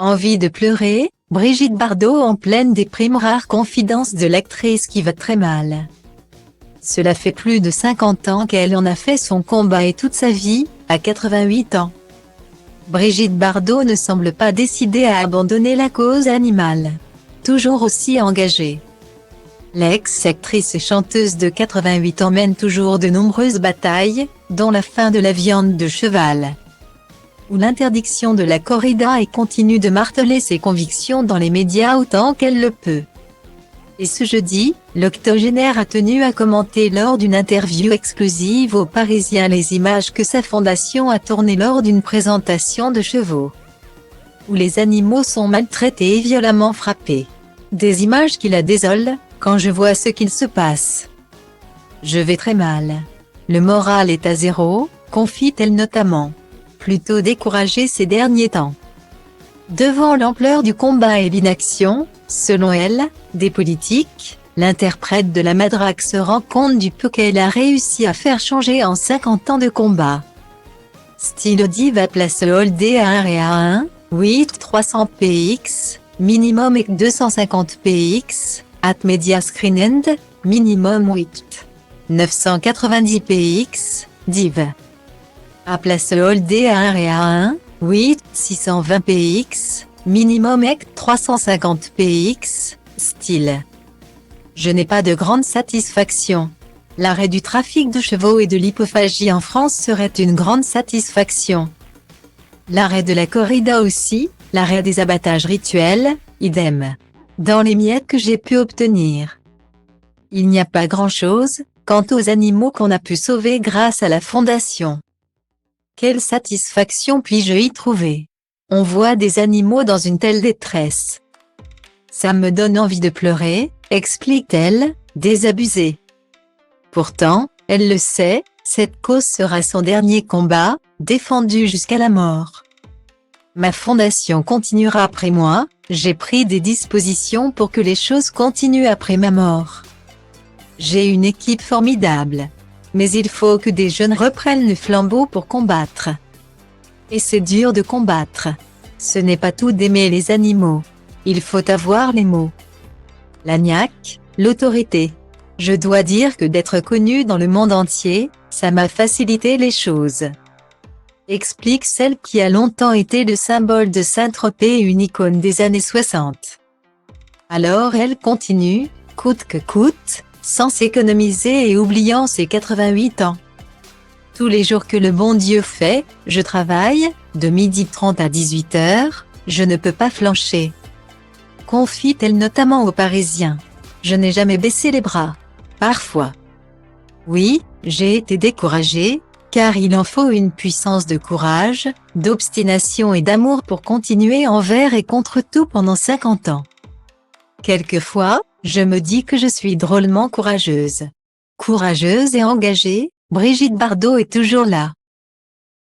Envie de pleurer, Brigitte Bardot en pleine déprime, rare confidence de l'actrice qui va très mal. Cela fait plus de 50 ans qu'elle en a fait son combat et toute sa vie, à 88 ans. Brigitte Bardot ne semble pas décidée à abandonner la cause animale. Toujours aussi engagée. L'ex-actrice et chanteuse de 88 ans mène toujours de nombreuses batailles, dont la fin de la viande de cheval, ou l'interdiction de la corrida, et continue de marteler ses convictions dans les médias autant qu'elle le peut. Et ce jeudi, l'octogénaire a tenu à commenter lors d'une interview exclusive aux Parisiens les images que sa fondation a tournées lors d'une présentation de chevaux, où les animaux sont maltraités et violemment frappés. Des images qui la désolent, quand je vois ce qu'il se passe. Je vais très mal. Le moral est à zéro, confie-t-elle notamment. Plutôt découragée ces derniers temps. Devant l'ampleur du combat et l'inaction, selon elle, des politiques, l'interprète de la Madrague se rend compte du peu qu'elle a réussi à faire changer en 50 ans de combat. Style Diva place Holdé à 1 et à 1, 8 300 px, minimum et 250 px, at media screen end, minimum 8 990 px, div. À place Holdé à 1 et à 1, 8 620 px, minimum et 350 px, style. Je n'ai pas de grande satisfaction. L'arrêt du trafic de chevaux et de l'hypophagie en France serait une grande satisfaction. L'arrêt de la corrida aussi, l'arrêt des abattages rituels, idem. Dans les miettes que j'ai pu obtenir. Il n'y a pas grand-chose, quant aux animaux qu'on a pu sauver grâce à la fondation. Quelle satisfaction puis-je y trouver? On voit des animaux dans une telle détresse. Ça me donne envie de pleurer, explique-t-elle, désabusée. Pourtant, elle le sait, cette cause sera son dernier combat, défendu jusqu'à la mort. Ma fondation continuera après moi, j'ai pris des dispositions pour que les choses continuent après ma mort. J'ai une équipe formidable. Mais il faut que des jeunes reprennent le flambeau pour combattre. Et c'est dur de combattre. Ce n'est pas tout d'aimer les animaux. Il faut avoir les mots. La niaque, l'autorité. Je dois dire que d'être connue dans le monde entier, ça m'a facilité les choses. Explique celle qui a longtemps été le symbole de Saint-Tropez et une icône des années 60. Alors elle continue, coûte que coûte, sans s'économiser et oubliant ses 88 ans. Tous les jours que le bon Dieu fait, je travaille, de 12h30 à 18h, je ne peux pas flancher. Confie-t-elle notamment aux Parisiens. Je n'ai jamais baissé les bras. Parfois. Oui, j'ai été découragée, car il en faut une puissance de courage, d'obstination et d'amour pour continuer envers et contre tout pendant 50 ans. Quelquefois, je me dis que je suis drôlement courageuse. Courageuse et engagée, Brigitte Bardot est toujours là.